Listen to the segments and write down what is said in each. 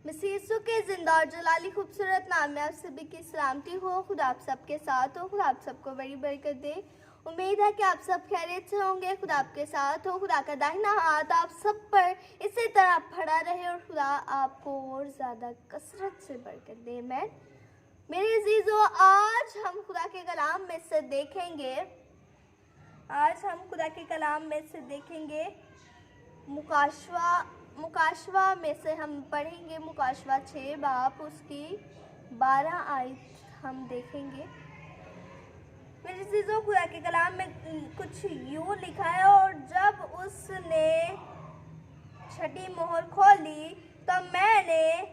मसीसू के जिंदा और जलाली खूबसूरत नाम में आप सभी की सलामती हो। खुदा आप सबके साथ हो। खुदा आप सबको बड़ी बरकत दे। उम्मीद है कि आप सब खैरियत से होंगे। खुदा आपके साथ हो। खुदा का दाहिना हाथ आप सब पर इसी तरह फड़ा रहे और खुदा आपको और ज़्यादा कसरत से बरकत दे। मैं मेरे अजीजों, आज हम खुदा के कलाम में से देखेंगे मुकाशवा में से हम पढ़ेंगे मुकाशवा 6 बाब उसकी 12 आयत हम देखेंगे। मेरे चीज़ों खुदा के कलाम में कुछ यूँ लिखा है, और जब उसने छठी मोहर खोली तो मैंने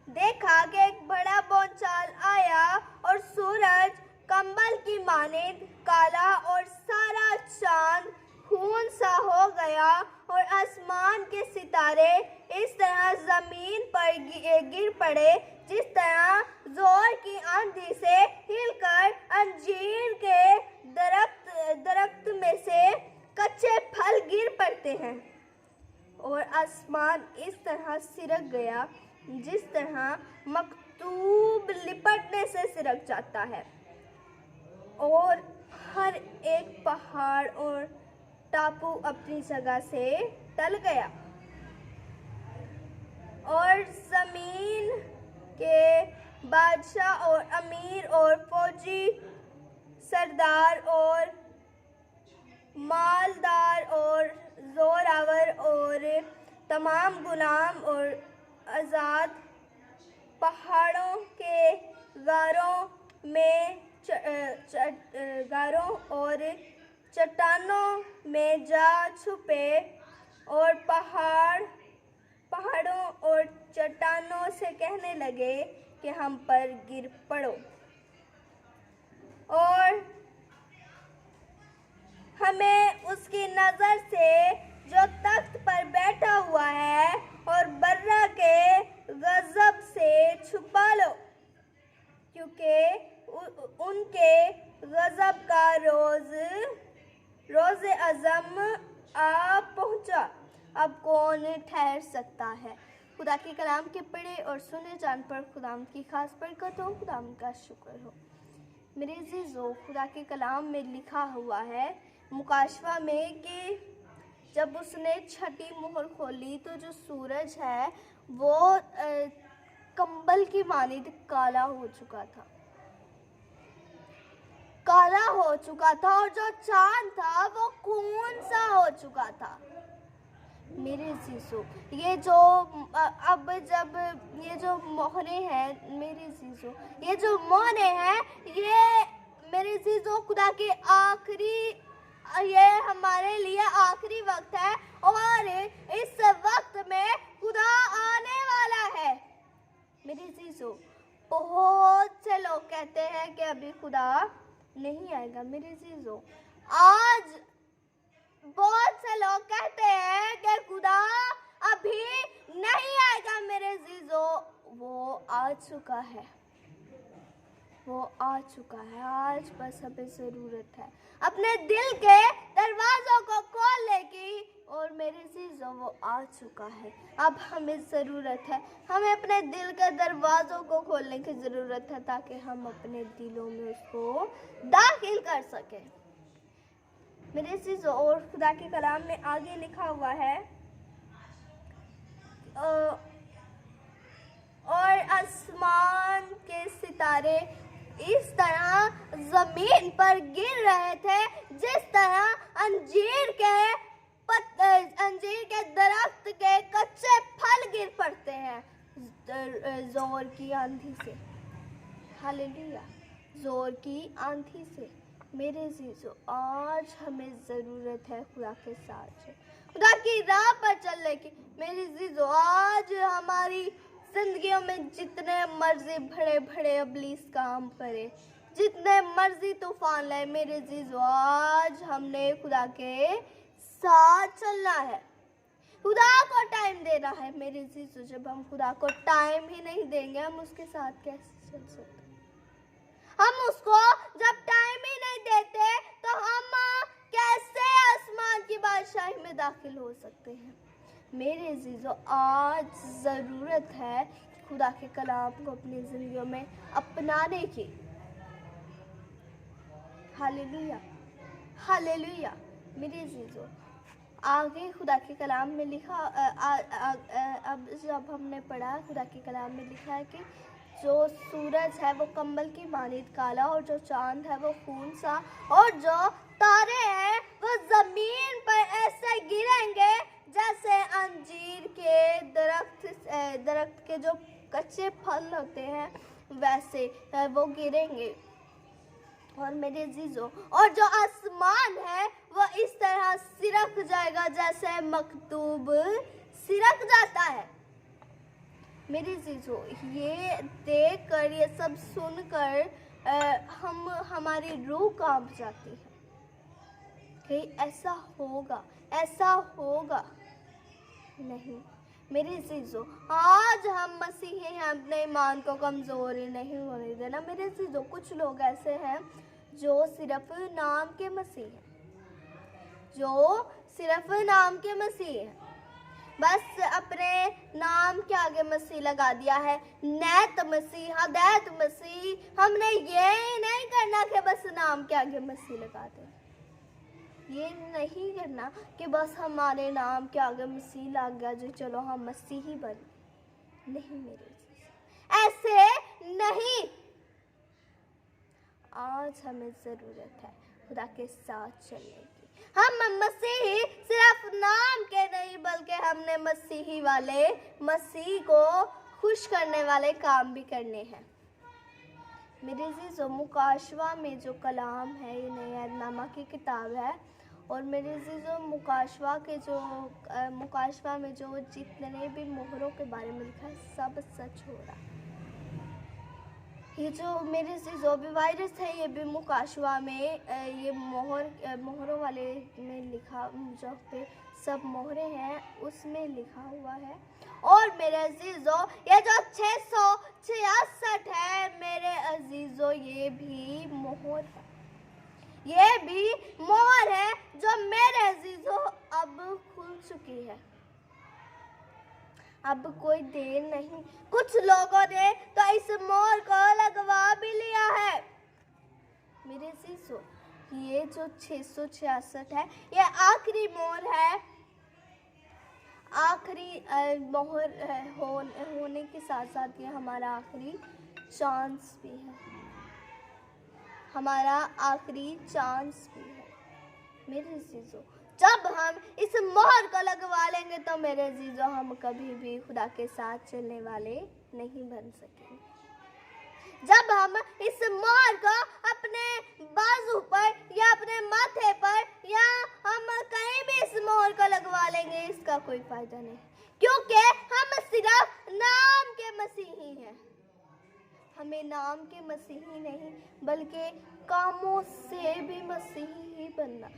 देखा कि एक बड़ा भूचाल आया और सूरज कंबल की मानिंद काला और सारा चांद खून सा हो गया और आसमान के सितारे इस तरह जमीन पर गिर पड़े जिस तरह जोर की आंधी से हिलकर अंजीर के दरख्त में से कच्चे फल गिर पड़ते हैं। और आसमान इस तरह सिरक गया जिस तरह मकतूब लिपटने से सिरक जाता है, और हर एक पहाड़ और टापू अपनी जगह से टल गया, और जमीन के बादशाह और अमीर और फौजी सरदार और मालदार और जोरावर और तमाम गुलाम और आज़ाद पहाड़ों के गारों और चट्टानों में जा छुपे और पहाड़ों और चट्टानों से कहने लगे कि हम पर गिर पड़ो और हमें उसकी नज़र से जो तख्त पर बैठा हुआ है और बर्रा के गज़ब से छुपा लो, क्योंकि उनके गज़ब का रोज़ अज़म आ पहुंचा। अब कौन ठहर सकता है। खुदा के कलाम के पढ़े और सुने जान पर खुदाम की खास बरकत हो। खुदाम का शुक्र हो। मेरे अज़ीज़ों, खुदा के कलाम में लिखा हुआ है मुकाशवा में कि जब उसने छठी मोहर खोली तो जो सूरज है वो कंबल की मानिंद काला हो चुका था और जो चांद था वो खून सा हो चुका था। मेरे अज़ीज़ों, ये जो मोहरें हैं मेरे अज़ीज़ों, ये जो मोहरें हैं ये मेरे अज़ीज़ों खुदा के ये हमारे लिए आखिरी वक्त है, और इस वक्त में खुदा आने वाला है। मेरे अज़ीज़ों, बहुत से लोग कहते हैं कि अभी खुदा नहीं आएगा। मेरे अज़ीज़ों, आज बहुत से लोग कहते हैं कि खुदा अभी नहीं आएगा। मेरे अज़ीज़ों, वो आ चुका है। आज बस हमें ज़रूरत है अपने दिल के दरवाज़ों को खोलने की, और मेरे अज़ीज़ों वो आ चुका है। अब हमें ज़रूरत है, हमें अपने दिल के दरवाज़ों को खोलने की ज़रूरत है ताकि हम अपने दिलों में उसको दाखिल कर सकें। मेरे अज़ीज़ों, और खुदा के कलाम में आगे लिखा हुआ है और आसमान के सितारे इस तरह जमीन पर गिर रहे थे जिस तरह अंजीर के दरख्त के कच्चे फल गिर पड़ते हैं जोर की आंधी से। हालेलुया, जोर की आंधी से। मेरे अज़ीज़ों, आज हमें ज़रूरत है खुदा के साथ खुदा की राह पर चलने की। मेरे अज़ीज़ों, आज हमारी जिंदगियों में जितने मर्जी बड़े बड़े इब्लीस काम करे, जितने मर्जी तूफान लाए, मेरे अज़ीज़ों आज हमने खुदा के साथ चलना है, खुदा को टाइम देना है। मेरे अज़ीज़ों, जब हम खुदा को टाइम ही नहीं देंगे हम उसके साथ कैसे चल सकते। हम उसको जब टाइम ही नहीं देते तो हम कैसे आसमान की बादशाही में दाखिल हो सकते हैं। मेरे अजीज़ों, आज ज़रूरत है खुदा के कलाम को अपनी ज़िंदगियों में अपनाने की। Hallelujah, hallelujah. मेरे अजीज़ों, आगे खुदा के कलाम में लिखा अब जब हमने पढ़ा, खुदा के कलाम में लिखा है कि जो सूरज है वो कंबल की मानित काला, और जो चांद है वो खून सा, और जो तारे हैं वो जमीन पर ऐसे गिरेंगे जैसे अंजीर के दरख्त के जो कच्चे फल होते हैं वैसे वो गिरेंगे। और मेरे अजीजों, और जो आसमान है वो इस तरह सिरक जाएगा जैसे मकतूब सिरक जाता है। मेरे अजीजों, ये देखकर, ये सब सुनकर हमारी रूह कांप जाती है कि ऐसा होगा, ऐसा होगा नहीं। मेरे अजीजों, आज हम मसीही हैं, अपने ईमान को कमज़ोरी नहीं होने देना। मेरे अजीजों, कुछ लोग ऐसे हैं जो सिर्फ नाम के मसीह हैं, जो सिर्फ नाम के मसीह हैं, बस अपने नाम के आगे मसीह लगा दिया है, नैत मसीह, हदैत मसीह। हमने ये नहीं करना कि बस नाम के आगे मसीह लगा दें, ये नहीं करना कि बस हमारे नाम के आगे मसीह लग गया जो चलो हम मसीही बने। नहीं मेरे, ऐसे नहीं। आज हमें ज़रूरत है खुदा के साथ चलने की। हम मसीही सिर्फ नाम के नहीं, बल्कि हमने मसीही वाले, मसीह को खुश करने वाले काम भी करने हैं। मेरे अजीज़ों, मुकाशवा में जो कलाम है, ये नया नामा की किताब है, और मेरे अजीज़ों, मुकाशवा में जो जितने भी मोहरों के बारे में लिखा है सब सच हो रहा है। ये जो मेरे जो भी वायरस है, ये भी मुकाशवा में ये मोहरों वाले में लिखा, जो पे सब मोहरे हैं उसमें लिखा हुआ है। और मेरे अजीज़ों, ये जो 666 है मेरे अजीज़ों, ये भी मोहर है, ये भी मोहर है जो मेरे अजीज़ों अब खुल चुकी है। अब कोई देर नहीं। कुछ लोगों ने तो इस मोहर को लगवा भी लिया है। मेरे अजीज़ों, ये जो 666 है, ये आखिरी मोहर है, आखिरी मोहर होने के साथ साथ ये हमारा आखिरी चांस भी है, हमारा आखिरी चांस भी है। मेरे अजीज़ों, जब हम इस मोहर को लगवा लेंगे तो मेरे अजीज़ों, हम कभी भी खुदा के साथ चलने वाले नहीं बन सकेंगे। जब हम इस मोहर को अपने बाजू पर या अपने माथे पर या हम कहीं भी इस मोहर को लगवा लेंगे, इसका कोई फायदा नहीं, क्योंकि हम सिर्फ नाम के मसीही हैं। हमें नाम के मसीही नहीं, बल्कि कामों से भी मसीही ही बनना।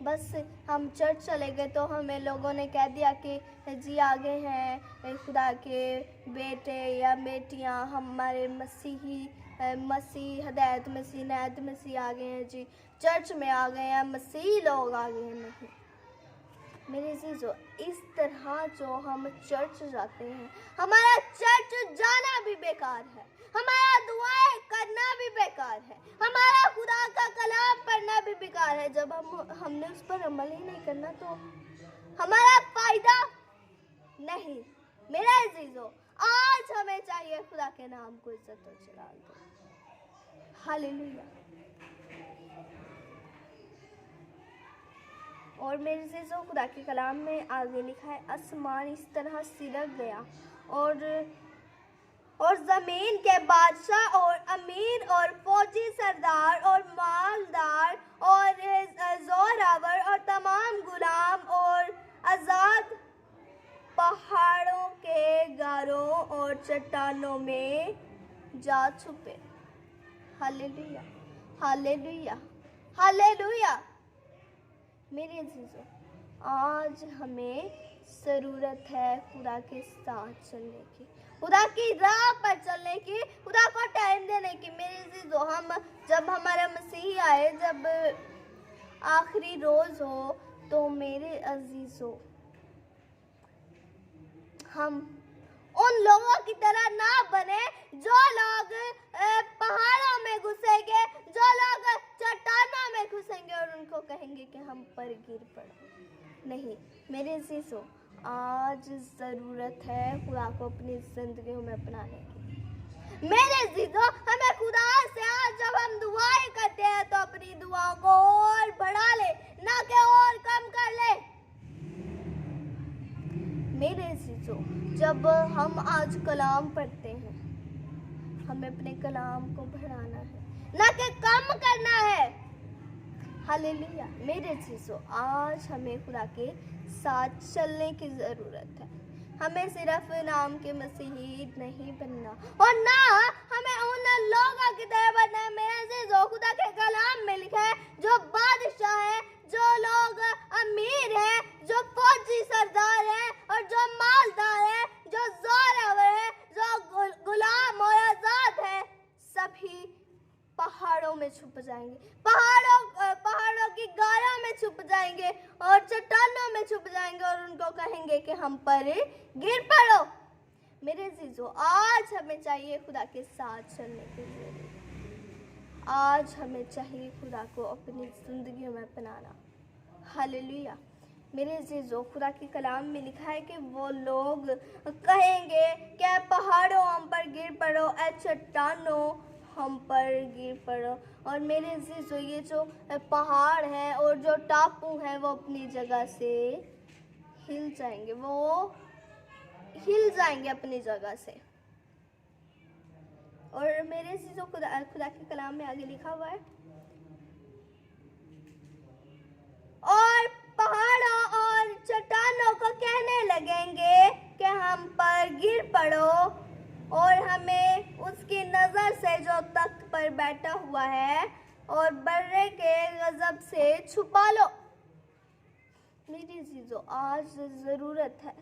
बस हम चर्च चले गए तो हमें लोगों ने कह दिया कि जी आगे हैं खुदा के बेटे या बेटियां, हमारे मसीह हदायत मसीह, नैत मसीह आ गए हैं, जी चर्च में आ गए हैं, मसीह लोग आ गए हैं। नहीं मेरे अजीज़ों, इस तरह जो हम चर्च जाते हैं, हमारा चर्च जाना भी बेकार है, हमारा दुआएं करना भी बेकार है, हमारा खुदा का कलाम पढ़ना भी बेकार है। जब हमने उस पर अमल ही नहीं करना तो हमारा फायदा नहीं। मेरे अजीज़ों, आज हमें चाहिए खुदा के नाम को इज्जत और जलाल दो। हालेलुया। और मेरे अजीज़ों, खुदा के कलाम में आगे लिखा है, आसमान इस तरह सिरक गया और ज़मीन के बादशाह और अमीर और फौजी सरदार और मालदार और जोरावर और तमाम गुलाम और आज़ाद पहाड़ों के गारों और चट्टानों में जा छुपे। Hallelujah, hallelujah, hallelujah. मेरे अजीज़ों, आज हमें ज़रूरत है खुदा के साथ चलने की, खुदा की राह पर चलने की, खुदा को टाइम देने की। मेरे अजीज़ों, जब हमारा मसीह आए, जब आखिरी रोज़ हो, तो मेरे अजीज़ों, हम उन लोगों की तरह ना बने जो लोग पहाड़ों में घुसेंगे, जो लोग चट्टानों में घुसेंगे और उनको कहेंगे कि हम पर गिर पड़ो। नहीं मेरे अजीजों, आज ज़रूरत है खुदा को अपनी ज़िंदगी में अपनाने की। मेरे अजीजों, हमें खुदा से आज जब हम दुआएं करते हैं तो अपनी दुआओं को और बढ़ा ले, ना कि और कम कर ले। मेरे अजीजों, जब हम आज कलाम पढ़ते हैं, हमें अपने कलाम को बढ़ाना है, ना कि कम करना है। हालेलुया। मेरे अजीजों, आज हमें खुदा के साथ चलने की ज़रूरत है। हमें सिर्फ नाम के मसीही नहीं बनना, और ना हमें उन लोगों की तरह बनना है। मेरे अजीजों, खुदा के कलाम में लिखा है जो बादशाह है, जो लोग अमीर है, जो फौजी सरदार है और जो मालदार है, जो जोरावर है, जो गुलाम और आजाद है, सभी पहाड़ों में छुप जाएंगे, पहाड़ों की गारों में छुप जाएंगे और चट्टानों में छुप जाएंगे और उनको कहेंगे कि हम पर गिर पड़ो। मेरे अजीजों, आज हमें चाहिए खुदा के साथ चलने के लिए। आज हमें चाहिए खुदा को अपनी जिंदगी में अपनाना। हालेलुया। मेरे अजीजों, खुदा के कलाम में लिखा है कि वो लोग कहेंगे कि पहाड़ों हम पर गिर पड़ो, ऐ चट्टानों हम पर गिर पड़ो। और मेरे अजीजों, ये जो पहाड़ है और जो टापू है वो अपनी जगह से हिल जाएंगे, वो हिल जाएंगे अपनी जगह से। और मेरे अजीजों, खुदा के कलाम में आगे लिखा हुआ है, और पहाड़ों और चट्टानों को कहने लगेंगे कि हम पर गिर पड़ो और हमें उसकी नजर से जो तख्त पर बैठा हुआ है और बर्रे के गजब से छुपा लो। मेरी अजीजों, आज जरूरत है,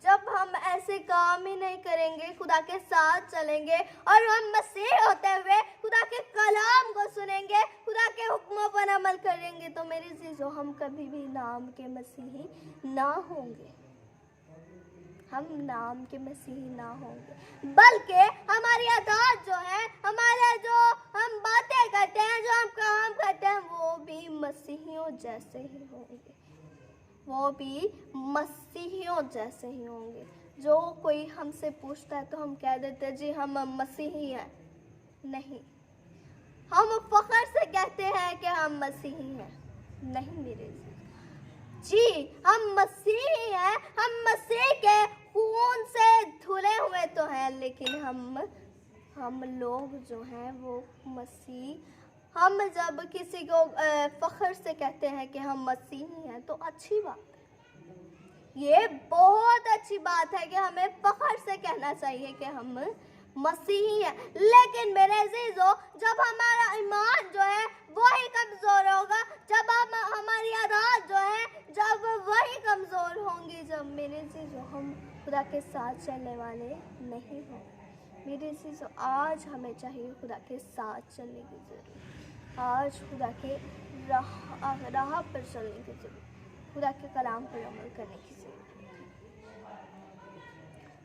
जब हम ऐसे काम ही नहीं करेंगे, खुदा के साथ चलेंगे और हम मसीह होते हुए खुदा के कलाम को सुनेंगे, खुदा के हुक्मों पर अमल करेंगे, तो मेरी चीज़ों हम कभी भी नाम के मसीही ना होंगे। हम नाम के मसीही ना होंगे, बल्कि हमारी आदत जो है, हमारे जो हम बातें करते हैं, जो हम काम करते हैं, वो भी मसीहियों जैसे ही होंगे, वो भी मसीहियों जैसे ही होंगे। जो कोई हमसे पूछता है तो हम कह देते हैं जी हम मसीही हैं। नहीं, हम फख्र से कहते हैं कि हम मसीही हैं। नहीं मेरे जी, हम मसीही हैं, हम मसीह के खून से धुले हुए तो हैं, लेकिन हम लोग जो हैं वो मसीह, हम जब किसी को फख्र से कहते हैं कि हम मसीही हैं तो अच्छी बात है, ये बहुत अच्छी बात है कि हमें फख्र से कहना चाहिए कि हम मसीही हैं। लेकिन मेरे अजीजों, जब हमारा ईमान जो है वही कमज़ोर होगा, जब हमारी आदत जो है जब वही कमज़ोर होंगी, जब मेरे अजीजों हम खुदा के साथ चलने वाले नहीं होंगे। मेरे अजीजों, आज हमें चाहिए खुदा के साथ चलने की ज़रूरत, आज खुदा के राह पर चलने की ज़रूरत, खुदा के कलाम पर अमल करने की ज़रूरत।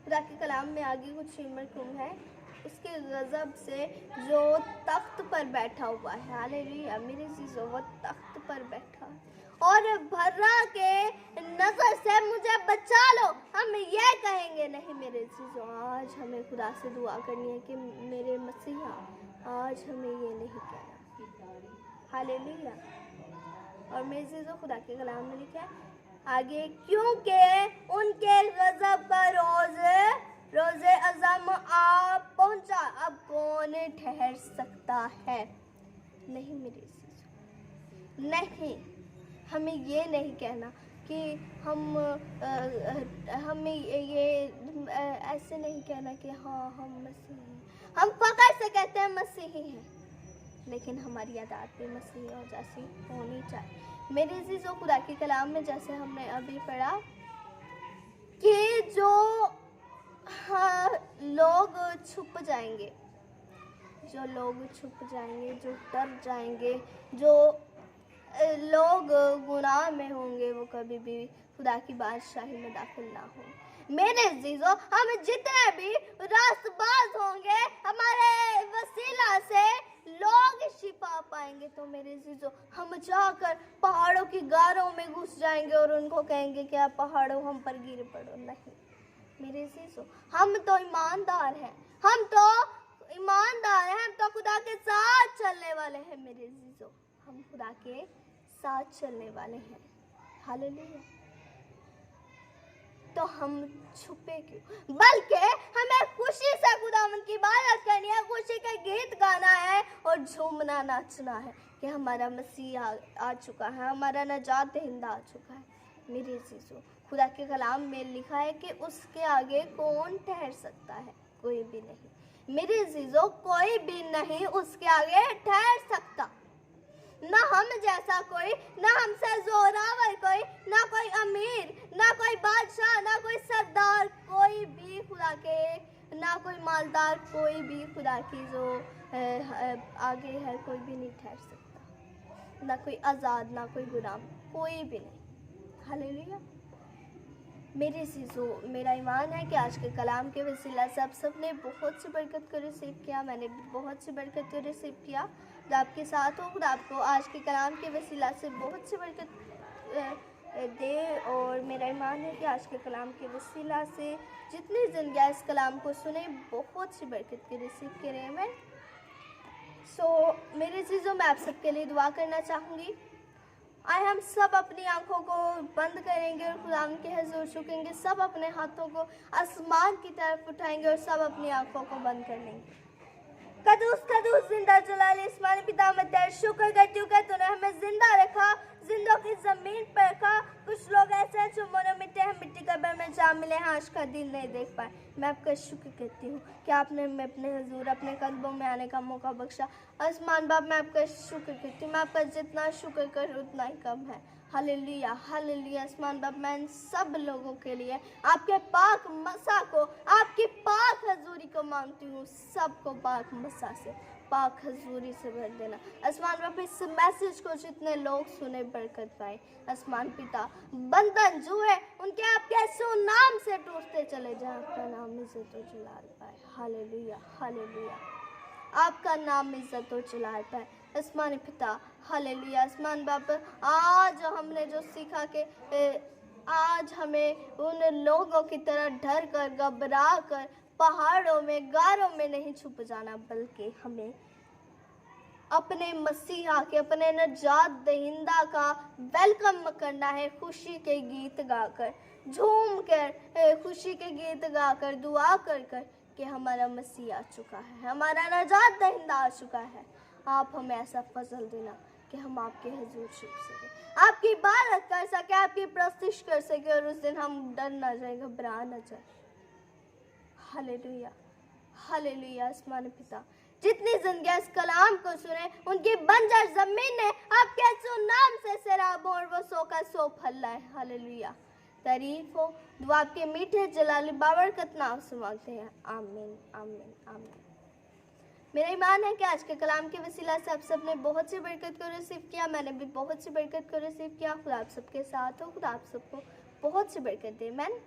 खुदा के कलाम में आगे कुछ मरकूम है, उसके गज़ब से जो तख्त पर बैठा हुआ है, हालेलुया मेरे अजीजों, वो तख्त पर बैठा और भर्रा के नज़र से मुझे बचा लो, हम ये कहेंगे नहीं मेरे अजीजों। आज हमें खुदा से दुआ करनी है कि मेरे मसीहा, आज हमें ये नहीं कहना। हालेलुया। और मेरे अजीजों, खुदा के कलाम में लिखा है आगे, क्योंकि उनके गज़ब का रोज़े अज़म आ पहुंचा, अब कौन ठहर सकता है। नहीं मेरे अजीजों, नहीं, हमें ये नहीं कहना कि हमें ये ऐसे नहीं कहना कि हाँ हम मसीही, हम फख्र से कहते हैं मसीही हैं, लेकिन हमारी आदत भी मसीहियों जैसी होनी चाहिए। मेरे अजीजों, खुदा के कलाम में जैसे हमने अभी पढ़ा कि जो लोग छुप जाएंगे, जो लोग छुप जाएंगे, जो डर जाएंगे, जो लोग गुनाह में होंगे, वो कभी भी खुदा की बादशाही में दाखिल ना हो। मेरे अजीजों, हम जितने भी रास्तबाज होंगे हमारे वसीला से लोग शिफा पाएंगे। तो मेरे अजीजों, हम जाकर पहाड़ों की गारों में घुस जाएंगे और उनको कहेंगे कि आप पहाड़ों हम पर गिर पड़ो। नहीं मेरे अजीजों, हम तो ईमानदार हैं, हम तो ईमानदार हैं, हम तो खुदा के साथ चलने वाले हैं। मेरे अजीजों, हम खुदा के साथ चलने वाले हैं। हालेलुया। तो हम छुपे क्यों, बल्कि हमें खुशी से खुदावंद की इबादत करनी है, खुशी के गीत गाना है और झूमना नाचना है कि हमारा मसीह आ चुका है, हमारा नजात दहिंदा आ चुका है। मेरे अजीजों, खुदा के कलाम में लिखा है कि उसके आगे कौन ठहर सकता है? कोई भी नहीं। मेरे अजीजों, कोई भी नहीं उसके आगे ठहर सकता। ना हम जैसा कोई, ना हमसे जोरावर कोई, ना कोई अमीर, ना कोई बादशाह, ना कोई सरदार, कोई भी खुदा के, ना कोई मालदार, कोई भी खुदा की जो आगे है, कोई भी नहीं ठहर सकता। ना कोई आज़ाद, ना कोई गुलाम, कोई भी नहीं। हालेलुया। मेरे अज़ीज़ों, मेरा ईमान है कि आज के कलाम के वसीला से आप सब ने बहुत सी बरकत को रिसीव किया, मैंने भी बहुत सी बरकत को रिसीव किया। खुदा आपके साथ हो, खुदा आपको आज के कलाम के वसीला से बहुत सी बरकत दे। और मेरा ईमान है कि आज के कलाम के वसीला से जितनी ज़िंदगी इस कलाम को सुने, बहुत सी बरकत को रिसीव करें। मैं मेरे अज़ीज़ों, मैं आप सबके लिए दुआ करना चाहूँगी। आए हम सब अपनी आंखों को बंद करेंगे और खुदा के हुजूर झुकेंगे, सब अपने हाथों को आसमान की तरफ उठाएंगे और सब अपनी आंखों को बंद कर लेंगे। कदूस कदूस जिंदा जलाल इस्मानी पिता, मैं तेरा शुक्र करती हूँ कि तूने हमें जिंदा रखा, जिंदों की जमीन पर रखा। कुछ लोग ऐसे हैं जो मनो मिट्टी हैं, मिट्टी कब्र में जा मिले हैं, आज का दिन नहीं देख पाए। मैं आपका शुक्र करती हूँ कि आपने हमें अपने हुजूर, अपने कदमों में आने का मौका बख्शा। आसमान बाप, मैं आपका शुक्र करती हूँ, मैं आपका जितना शुक्र करूँ उतना ही कम है। Hallelujah hallelujah. आसमान बाप, मैं इन सब लोगों के लिए आपके पाक मसा को, आपकी पाक हजूरी को मांगती हूँ। सबको पाक मसा से, पाक हजूरी से भर देना। आसमान बाप, इस मैसेज को जितने लोग सुने बरकत पाए। आसमान पिता, बंधन जो है उनके आपके नाम से टूटते चले जाए, आपका नाम इज्जत और जलाल पाए। Hallelujah hallelujah. आपका नाम इज्जत और जलाल पाए। आसमान पिता, हालेलुया। आसमान बाप, आज हमने जो सीखा कि आज हमें उन लोगों की तरह डर कर, घबरा कर पहाड़ों में, गारों में नहीं छुप जाना, बल्कि हमें अपने मसीहा के, अपने नजात दहिंदा का वेलकम करना है, खुशी के गीत गाकर, झूम कर, खुशी के गीत गाकर, दुआ कर कर कि हमारा मसीह आ चुका है, हमारा नजात दहिंदा आ चुका है। आप हमें ऐसा फजल देना कि हम आपके हुजूर छुप सके, आपकी इबादत कर सके, आपकी प्रस्तुति कर सके, और उस दिन हम डर ना जाए, घबरा ना जाए। Hallelujah hallelujah. आसमान पिता, जितनी जिंदगी इस कलाम को सुने, उनकी बंजर जमीन ने आपके नाम से सैराब हो और वो सो का सो फल लाए। हालेलुया। तारीफ हो, दुआ आपके मीठे जलाली बाबरकत नाम से मांगते हैं। आमीन आमीन आमीन। मेरा ईमान है कि आज के कलाम के वसीला से आप सब ने बहुत सी बरकत को रिसीव किया, मैंने भी बहुत सी बरकत को रिसीव किया। खुदा आप सबके साथ हो, खुदा आप सबको बहुत सी बरकत दे। मैन